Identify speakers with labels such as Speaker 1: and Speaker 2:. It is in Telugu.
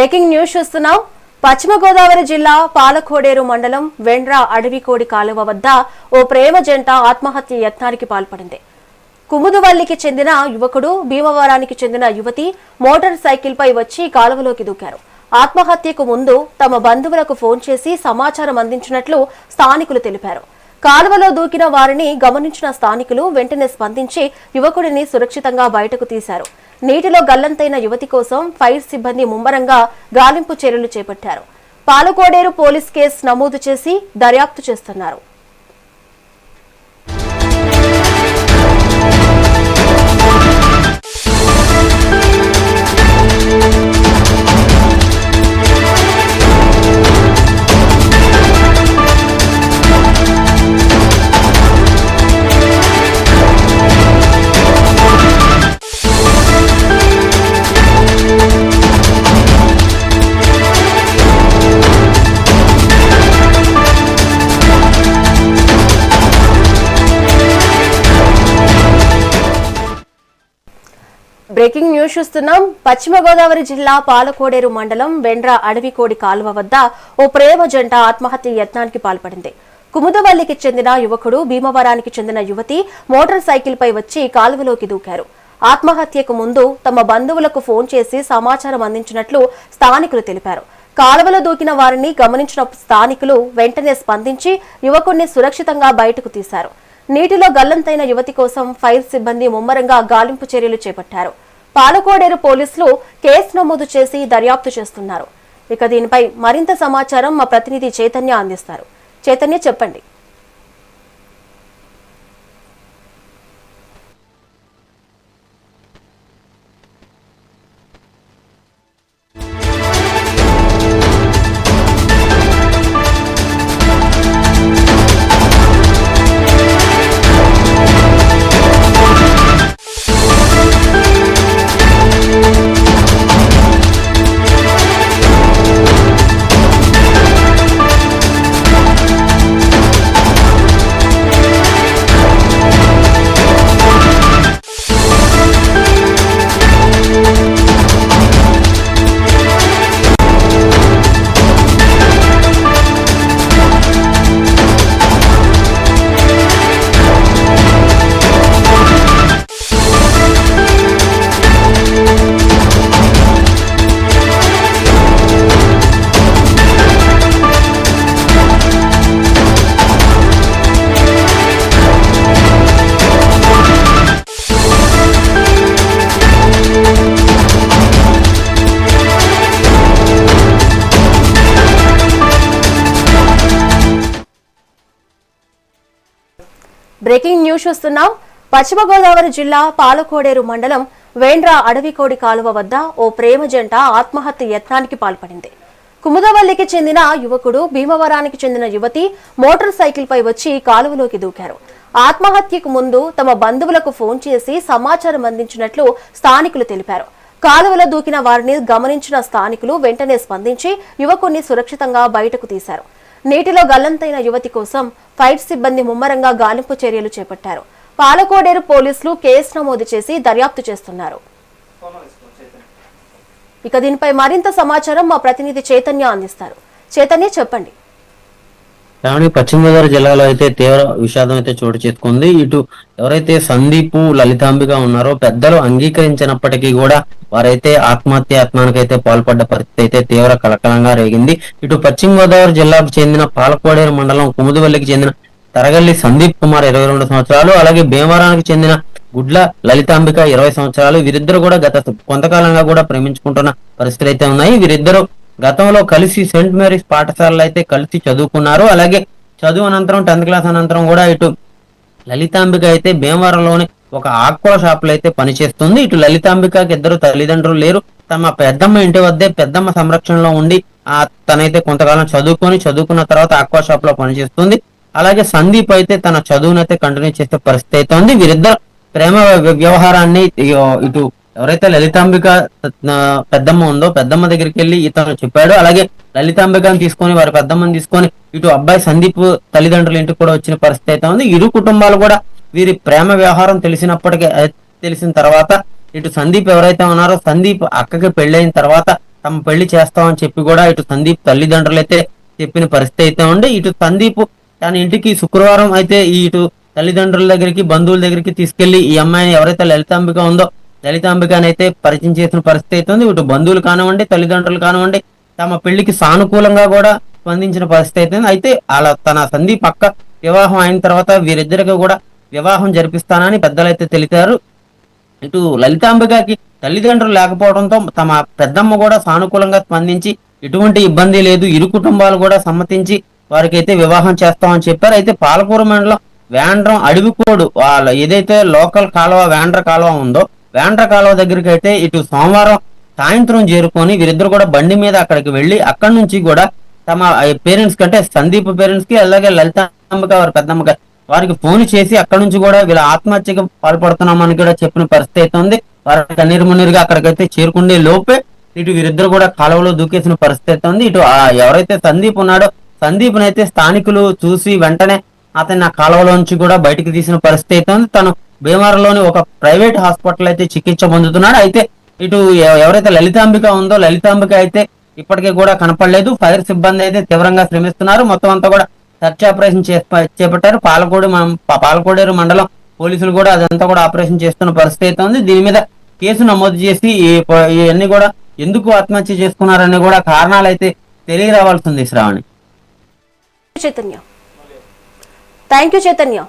Speaker 1: బ్రేకింగ్ న్యూస్ చూస్తున్నాం. పశ్చిమ గోదావరి జిల్లా పాలకోడేరు మండలం వెండ్ర అడవికోడి కాలువ వద్ద ఓ ప్రేమ జంట ఆత్మహత్య యత్నానికి పాల్పడింది. కుముదువల్లికి చెందిన యువకుడు, భీమవరానికి చెందిన యువతి మోటార్ సైకిల్ పై వచ్చి కాలువలోకి దూకారు. ఆత్మహత్యకు ముందు తమ బంధువులకు ఫోన్ చేసి సమాచారం అందించినట్లు స్థానికులు తెలిపారు. కాలువలో దూకిన వారిని గమనించిన స్థానికులు వెంటనే స్పందించి యువకుడిని సురక్షితంగా బయటకు తీశారు. నీటిలో గల్లంతైన యువతి కోసం ఫైర్ సిబ్బంది ముమ్మరంగా గాలింపు చర్యలు చేపట్టారు. పాలకోడేరు పోలీస్ కేసు నమోదు చేసి దర్యాప్తు చేస్తున్నారు. బ్రేకింగ్ న్యూస్ చూస్తున్నాం. పశ్చిమ గోదావరి జిల్లా పాలకోడేరు మండలం వెండ్ర అడవికోడి కాలువ వద్ద ఓ ప్రేమ జంట ఆత్మహత్య యత్నానికి పాల్పడింది. కుముదవల్లికి చెందిన యువకుడు, భీమవరానికి చెందిన యువతి మోటార్ సైకిల్ పై వచ్చి కాలువలోకి దూకారు. ఆత్మహత్యకు ముందు తమ బంధువులకు ఫోన్ చేసి సమాచారం అందించినట్లు స్థానికులు తెలిపారు. కాలువలో దూకిన వారిని గమనించిన స్థానికులు వెంటనే స్పందించి యువకుడిని సురక్షితంగా బయటకు తీశారు. నీటిలో గల్లంతైన యువతి కోసం ఫైర్ సిబ్బంది ముమ్మరంగా గాలింపు చర్యలు చేపట్టారు. పాలకోడేరు పోలీసులు కేసు నమోదు చేసి దర్యాప్తు చేస్తున్నారు. ఇక దీనిపై మరింత సమాచారం మా ప్రతినిధి చైతన్య అందిస్తారు. చైతన్య, చెప్పండి. బ్రేకింగ్ న్యూస్ చూస్తున్నాం. పశ్చిమ గోదావరి జిల్లా పాలకోడేరు మండలం వేండ్ర అడవికోడి కాలువ వద్ద ఓ ప్రేమ జంట ఆత్మహత్య యత్నానికి పాల్పడింది. కుముదవల్లికి చెందిన యువకుడు, భీమవరానికి చెందిన యువతి మోటార్ సైకిల్ పై వచ్చి కాలువలోకి దూకారు. ఆత్మహత్యకు ముందు తమ బంధువులకు ఫోన్ చేసి సమాచారం అందించినట్లు స్థానికులు తెలిపారు. కాలువలో దూకిన వారిని గమనించిన స్థానికులు వెంటనే స్పందించి యువకుడిని సురక్షితంగా బయటకు తీశారు. నీటిలో గల్లంతైన యువతి కోసం ఫైర్ సిబ్బంది ముమ్మరంగా గాలింపు చర్యలు చేపట్టారు. పాలకోడేరు పోలీసులు కేసు నమోదు చేసి దర్యాప్తు చేస్తున్నారు. ఇక దీనిపై మరింత సమాచారం మా ప్రతినిధి చైతన్య అందిస్తారు. చైతన్య, చెప్పండి.
Speaker 2: పశ్చిమ గోదావరి జిల్లాలో అయితే తీవ్ర విషాదం అయితే చోటు చేసుకుంది. ఇటు ఎవరైతే సందీప్, లలితాంబిక ఉన్నారో పెద్దలు అంగీకరించినప్పటికీ కూడా వారైతే ఆత్మహత్య యత్నానికైతే పాల్పడ్డ పరిస్థితి అయితే తీవ్ర కలకలంగా రేగింది. ఇటు పశ్చిమ గోదావరి జిల్లాకు చెందిన పాలకోడేరు మండలం కుముదువల్లికి చెందిన తరగల్లి సందీప్ కుమార్ 22 సంవత్సరాలు, అలాగే భీమవరానికి చెందిన గుడ్ల లలితాంబిక 20 సంవత్సరాలు. వీరిద్దరు కూడా గత కొంతకాలంగా కూడా ప్రేమించుకుంటున్న పరిస్థితులు అయితే ఉన్నాయి. వీరిద్దరు గతంలో కలిసి సెయింట్ మేరీస్ పాఠశాలలో అయితే కలిసి చదువుకున్నారు. అలాగే చదువు అనంతరం 10th క్లాస్ అనంతరం కూడా ఇటు లలితాంబిక అయితే భీమవరంలోని ఒక ఆక్వా షాప్ లో అయితే పనిచేస్తుంది. ఇటు లలితాంబికకి ఇద్దరు తల్లిదండ్రులు లేరు. తమ పెద్దమ్మ ఇంటి వద్దే పెద్దమ్మ సంరక్షణలో ఉండి తనైతే కొంతకాలం చదువుకున్న తర్వాత ఆక్వా షాప్ లో పనిచేస్తుంది. అలాగే సందీప్ అయితే తన చదువునైతే కంటిన్యూ చేసే పరిస్థితి అయితే ఉంది. వీరిద్దరు ప్రేమ వ్యవహారాన్ని ఇటు ఎవరైతే లలితాంబిక పెద్దమ్మ ఉందో పెద్దమ్మ దగ్గరికి వెళ్ళి ఇతను చెప్పాడు. అలాగే లలితాంబికను తీసుకొని వారి పెద్దమ్మని తీసుకొని ఇటు అబ్బాయి సందీప్ తల్లిదండ్రుల ఇంటికి కూడా వచ్చిన పరిస్థితి అయితే ఉంది. ఇరు కుటుంబాలు కూడా వీరి ప్రేమ వ్యవహారం తెలిసిన తర్వాత ఇటు సందీప్ ఎవరైతే ఉన్నారో సందీప్ అక్కకి పెళ్ళైన తర్వాత తమ పెళ్లి చేస్తామని చెప్పి కూడా ఇటు సందీప్ తల్లిదండ్రులు అయితే చెప్పిన పరిస్థితి అయితే ఉంది. ఇటు సందీప్ తన ఇంటికి శుక్రవారం అయితే ఇటు తల్లిదండ్రుల దగ్గరికి బంధువుల దగ్గరికి తీసుకెళ్లి ఈ అమ్మాయిని ఎవరైతే లలితాంబిక ఉందో లలితాంబికని అయితే పరిచయం చేసిన పరిస్థితి అయితే ఉంది. ఇటు బంధువులు కానివ్వండి తల్లిదండ్రులు కానివ్వండి తమ పెళ్లికి సానుకూలంగా కూడా స్పందించిన పరిస్థితి అయితే ఉంది. అయితే అలా తన సందీప్ అక్క వివాహం అయిన తర్వాత వీరిద్దరికి కూడా వివాహం జరిపిస్తానని పెద్దలైతే తెలిపారు. ఇటు లలితాంబికకి తల్లిదండ్రులు లేకపోవడంతో తమ పెద్దమ్మ కూడా సానుకూలంగా స్పందించి ఎటువంటి ఇబ్బంది లేదు, ఇరు కుటుంబాలు కూడా సమ్మతించి వారికి అయితే వివాహం చేస్తామని చెప్పారు. అయితే పాలకూరు మండలం వేండ్రం అడవికోడు వాళ్ళ ఏదైతే లోకల్ కాలువ వేండ్ర కాలువ ఉందో వేండ్ర కాలువ దగ్గరికి అయితే ఇటు సోమవారం సాయంత్రం చేరుకొని వీరిద్దరు కూడా బండి మీద అక్కడికి వెళ్లి అక్కడి నుంచి కూడా తమ పేరెంట్స్ కంటే సందీప్ పేరెంట్స్ కి అలాగే లలితాంబిక వారి పెద్దమ్మకి వారికి ఫోన్ చేసి అక్కడి నుంచి కూడా వీళ్ళ ఆత్మహత్యకు పాల్పడుతున్నామని కూడా చెప్పిన పరిస్థితి అయితే ఉంది. వారి కన్నీరు మున్నీరుగా అక్కడికైతే చేరుకునే లోపే ఇటు వీరిద్దరు కూడా కాలువలో దూకేసిన పరిస్థితి అయితే ఉంది. ఇటు ఎవరైతే సందీప్ ఉన్నాడో సందీప్ అయితే స్థానికులు చూసి వెంటనే అతన్ని ఆ కాలువలోంచి కూడా బయటకు తీసిన పరిస్థితి అయితే ఉంది. తను భీమవరంలోని ఒక ప్రైవేట్ హాస్పిటల్ అయితే చికిత్స పొందుతున్నాడు. అయితే ఇటు ఎవరైతే లలితాంబిక ఉందో లలితాంబిక అయితే ఇప్పటికీ కూడా కనపడలేదు. ఫైర్ సిబ్బంది అయితే తీవ్రంగా శ్రమిస్తున్నారు. మొత్తం అంతా కూడా సెర్చ్ ఆపరేషన్ చేపట్టారు. పాలకోడేరు మండలం పోలీసులు కూడా అదంతా కూడా ఆపరేషన్ చేస్తున్న పరిస్థితి అయితే ఉంది. దీని మీద కేసు నమోదు చేసి ఇవన్నీ కూడా ఎందుకు ఆత్మహత్య చేసుకున్నారని కూడా కారణాలు అయితే తెలియరావాల్సింది. శ్రావణి.
Speaker 1: Chaitanya, thank you Chaitanya.